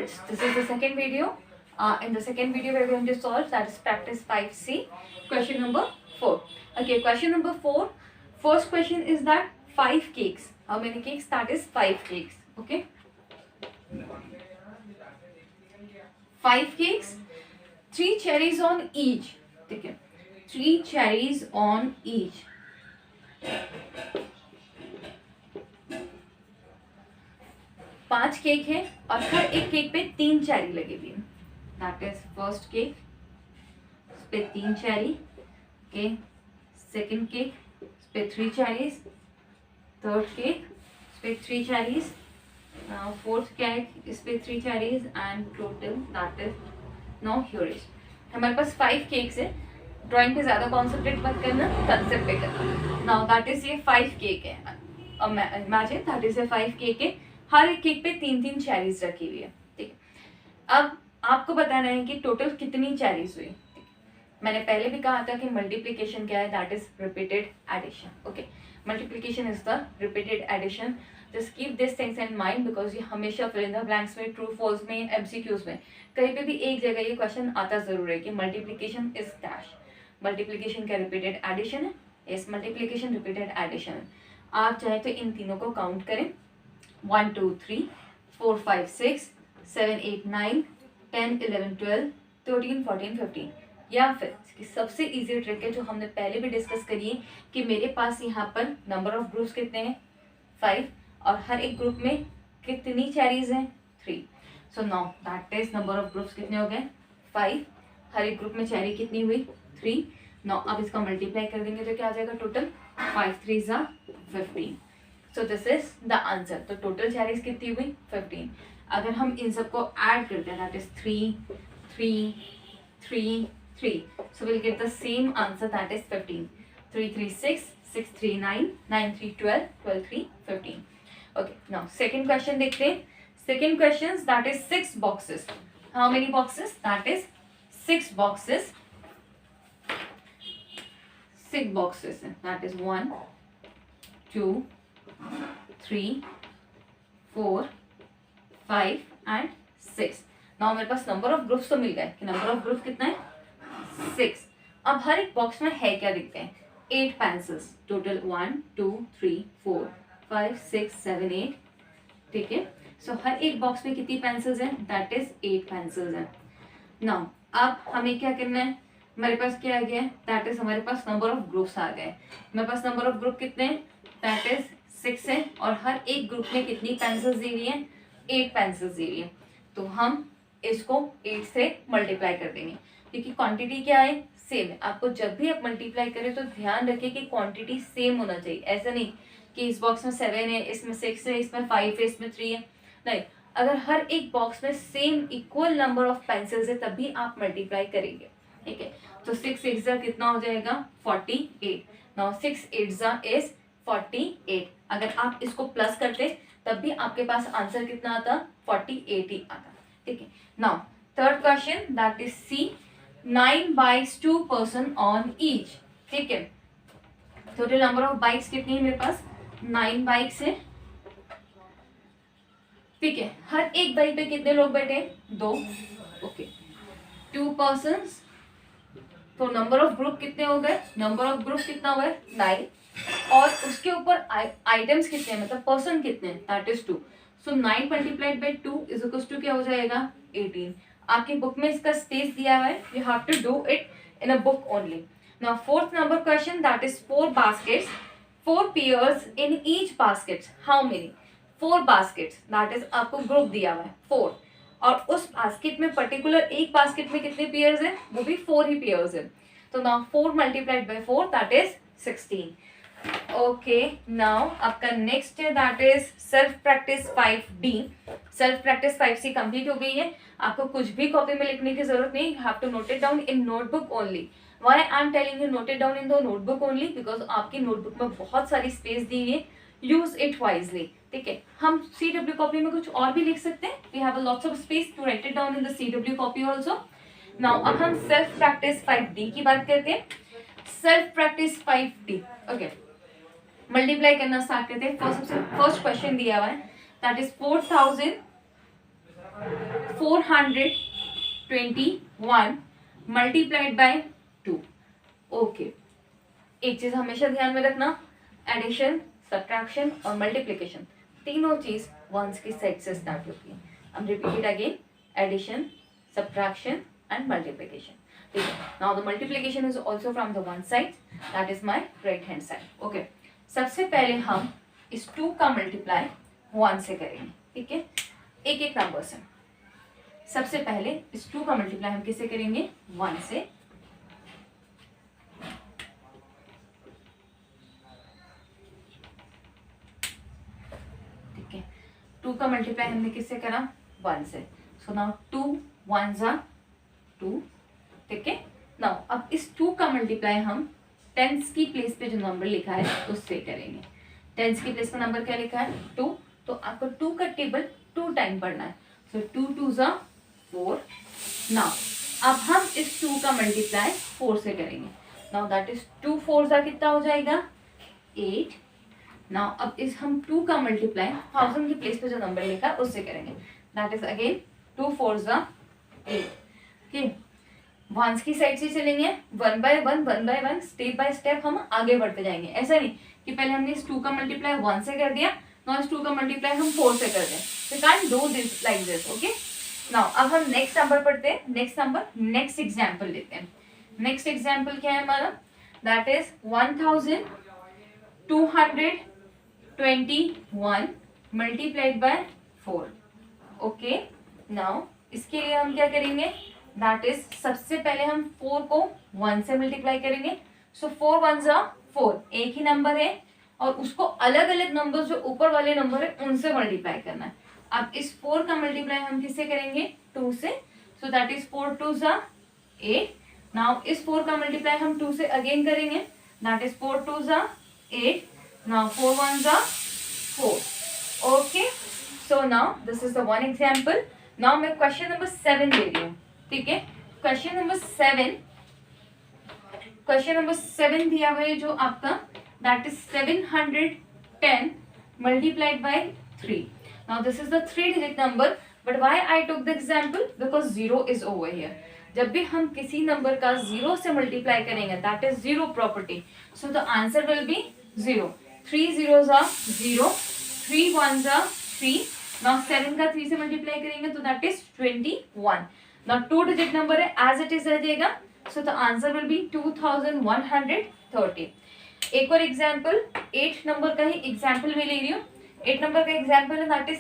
students, this is the second video. In the second video, we are going to solve, that is practice 5C, question number 4. Okay, question number 4. First question is that 5 cakes. How many cakes? That is 5 cakes. Okay. 5 cakes, 3 cherries on each. Okay. 3 cherries on each. 5 cake है और हर एक cake पे 3 cherry लगी हुई है. That is first cake, इस पे 3 cherry. Okay, second cake, इस पे 3 चेरीज. थर्ड केक, इस पे 3 चेरीज. फोर्थ केक, इस पे 3 cherries and total that is no ह्यूरिश. हमारे पास 5 केक्स है. ड्राइंग पे ज्यादा कॉन्सेंट्रेट मत करना, कंसेप्ट पे करना. नाउ दैट इज ये 5 केक है. Imagine that is a 5 cake है. हर एक केक पे 3-3 चेरीज रखी हुई है. ठीक है, अब आपको बताना है कि टोटल कितनी चेरीज हुई. मैंने पहले भी कहा था कि मल्टीप्लिकेशन क्या है, that is repeated addition. Okay, multiplication is the repeated addition. Just keep this things in mind because ये हमेशा फिल इन द ब्लैंक्स में, ट्रू फॉल्स में, एमसीक्यूज में कहीं पे भी एक जगह ये क्वेश्चन आता जरूर है कि मल्टीप्लिकेशन इज डैश. मल्टीप्लिकेशन क्या रिपीटेड एडिशन है? यस, मल्टीप्लिकेशन रिपीटेड एडिशन है. आप चाहे तो इन तीनों को काउंट करें. 1 2 3 4 5 6 7 8 9 10 11 12 13 14 15. या फिर इसकी सबसे इजी ट्रिक है जो हमने पहले भी डिस्कस करी है कि मेरे पास यहाँ पर नंबर ऑफ ग्रुप्स कितने हैं 5 और हर एक ग्रुप में कितनी चेरीज हैं 3. So now that is number of groups कितने हो गए 5. हर एक ग्रुप में चेरी कितनी हुई 3. नाउ अब इसका मल्टीप्लाई कर देंगे तो क्या आ जाएगा total 5 3 15. So this is the answer. तो टोटल चेरीज कितनी हुई 15. अगर हम इन सबको ऐड करते हैं that is 3 3 3 3. So will get the same answer that is 15. 3 3 6 6 3 9 9 3 12 12 3 15. Okay, now second question देखते हैं. Second question that is 6 boxes. How many boxes? That is 6 boxes. 6 boxes that is 1 2 3 4 5 and 6. Now मेरे पास number of groups तो मिल गए कि number of group कितना है 6. अब हर एक बॉक्स में है क्या दिखते हैं 8 पेंसिल्स. टोटल 1 2 3 4 5 6 7 8. ठीक है, सो हर एक बॉक्स में कितनी पेंसिल्स हैं दैट इज 8 पेंसिल्स हैं. नाउ अब हमें क्या करना है, हमारे पास क्या आ गया दैट इज हमारे पास नंबर ऑफ ग्रुप्स आ गए. हमारे पास नंबर ऑफ ग्रुप कितने हैं दैट इज 6 है और हर एक ग्रुप में कितनी पेंसिल्स दी हुई हैं 8 पेंसिल्स दी हुई हैं. तो हम इसको 8 से मल्टीप्लाई कर देंगे क्योंकि क्वांटिटी क्या है सेम है. आपको जब भी आप मल्टीप्लाई करें तो ध्यान रखिए कि क्वांटिटी सेम होना चाहिए. ऐसा नहीं कि इस बॉक्स में 7 है, इसमें 6 है, इसमें 5 है, इसमें 3 है. नहीं, अगर हर एक बॉक्स में same equal number of pencils है तभी आप मल्टीप्लाई करेंगे. ठीक है, तो 6 6 कितना हो जाएगा 48. Now 6 8 is 48. अगर आप इसको प्लस करते तब भी आपके पास आंसर कितना आता 48 ही आता. ठीक है, now third question that is C. 9 bikes 2 person on each. ठीक है, टोटल नंबर ऑफ बाइक्स कितनी है मेरे पास 9 बाइक्स है. ठीक है, हर एक बाइक पे कितने लोग बैठे 2. Okay, 2 person. तो नंबर ऑफ ग्रुप कितने हो गए, नंबर ऑफ ग्रुप कितना हुआ 9 और उसके ऊपर आइटम्स कितने हैं मतलब पर्सन कितने हैं that is 2. So 9 multiplied by 2 is equals to क्या हो जाएगा 18. आपकी बुक में इसका स्पेस दिया हुआ है, you have to do it in a book only. Now fourth number question that is 4 baskets. 4 pairs in each basket. How many 4 baskets that is आपको ग्रुप दिया हुआ है 4 और उस बास्केट में पर्टिकुलर एक बास्केट में कितने पेयर्स है वो भी 4 ही पेयर्स है. तो now 4 multiplied by 4 that is 16. Okay, now आपका नेक्स्ट है that is self practice 5D. Self practice 5C complete हो गई है. आपको कुछ भी कॉपी में लिखने की जरूरत नहीं, you have to note it down in notebook only. Why I am telling you note it down in the notebook only because आपकी नोटबुक में बहुत सारी स्पेस दी हुई है. Use it wisely. ठीक है, हम CW कॉपी में कुछ और भी लिख सकते हैं. We have lots of space to write it down in the CW copy also. Now अब हम सेल्फ प्रैक्टिस 5D की बात करते हैं. Self practice 5D. Okay, multiply करना स्टार्ट करते हैं. फर्स्ट क्वेश्चन दिया हुआ है दैट इज 4000 421 मल्टीप्लाइड बाय 2। ओके, एक चीज हमेशा ध्यान में रखना, एडिशन, सब्ट्रैक्शन और मल्टीप्लिकेशन तीनों चीज वंस की सेट से स्टार्ट होती है। अब repeat it again, addition, subtraction and multiplication. ठीक है, now the multiplication is also from the one side, that is my right hand side. Okay, सबसे पहले हम इस 2 का मल्टीप्लाई 1 से करेंगे। ठीक है, एक एक नंबर से। सबसे पहले इस 2 का मल्टीप्लाई हम किससे करेंगे? 1 से। ठीक है, 2 का मल्टीप्लाई हमने किससे करा? 1 से। So now 2 1s are 2। ठीक है, नाउ अब इस 2 का मल्टीप्लाई हम टेंस की प्लेस पे जो नंबर लिखा है उससे करेंगे। टेंस की प्लेस पे नंबर क्या लिखा है? 2। तो आपको 2 का टेबल 2 टाइम पढ़ना है। सो 2 2s are 4। नाउ अब हम इस 2 का मल्टीप्लाई 4 से करेंगे। Now that is 2 4s are कितना हो जाएगा? 8। नाउ अब इस हम 2 का मल्टीप्लाई 1000 की प्लेस पे जो नंबर लिखा है उससे करेंगे। That is again 2 4s are 8। Okay, ones की साइड से चलेंगे, 1 by 1 स्टेप बाय स्टेप हम आगे बढ़ते जाएंगे। ऐसा नहीं कि पहले हमने इस 2 का मल्टीप्लाई 1 से कर दिया, नाउ इस 2 का मल्टीप्लाई हम 4 से कर दें। We can't do this like this. Okay, now अब हम नेक्स्ट नंबर पढ़ते हैं। नेक्स्ट एग्जांपल लेते हैं। नेक्स्ट एग्जांपल क्या है हमारा? That is 1221 multiplied by 4। Okay, now इसके लिए हम क्या करेंगे? दैट इज सबसे पहले हम 4 को 1 से मल्टीप्लाई करेंगे। सो 4 1s are 4, एक ही नंबर है और उसको अलग अलग नंबर जो ऊपर वाले नंबर है उनसे मल्टीप्लाई करना है। अब इस 4 का मल्टीप्लाई हम किससे करेंगे? 2 से। So that is 4 2s are 8। Now इस 4 का मल्टीप्लाई हम 2 से अगेन करेंगे। That is 4 2s are 8। Now 4 1s are 4। Okay, so now this is the one example. Now मैं क्वेश्चन नंबर 7 ले रही हूँ। ठीक है, क्वेश्चन नंबर 7 दिया हुआ है जो आपका, that is 710 multiplied by 3। Now this is the 3 digit number, but why I took the example? Because 0 is over here. जब भी हम किसी नंबर का 0 से मल्टीप्लाई करेंगे, that is 0 property, so the answer will be 0। 3 zeros are 0, 3 1s are 3। Now 7 का 3 से multiply करेंगे तो that is 21। Now 2 digit number है, एज इट इज रह जाएगा। So the answer will be 2130। एक और एग्जांपल, 8 नंबर का ही एग्जांपल मैं ले रही हूँ। 8 नंबर का एग्जांपल है, that is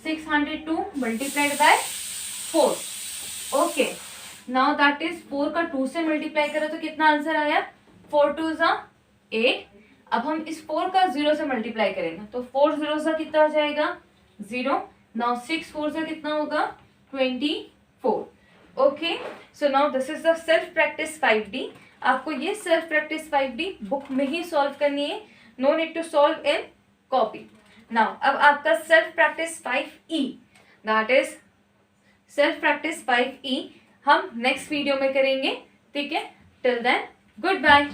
602 multiplied by 4। Okay, now that is 4 का 2 से मल्टीप्लाई करा तो कितना आंसर आया? 4 2s are 8। अब हम इस 4 का 0 से मल्टीप्लाई करेंगे तो 4 zeros का कितना हो जाएगा? 0। नाउ 6 4s का कितना होगा? 24। Okay, so now this is the self practice 5D। आपको ये सेल्फ प्रैक्टिस 5D बुक में ही सॉल्व करनी है, no need to solve in copy. Now अब आपका self practice 5E, that is self practice 5E हम नेक्स्ट वीडियो में करेंगे। ठीक है, टिल देन गुड बाय।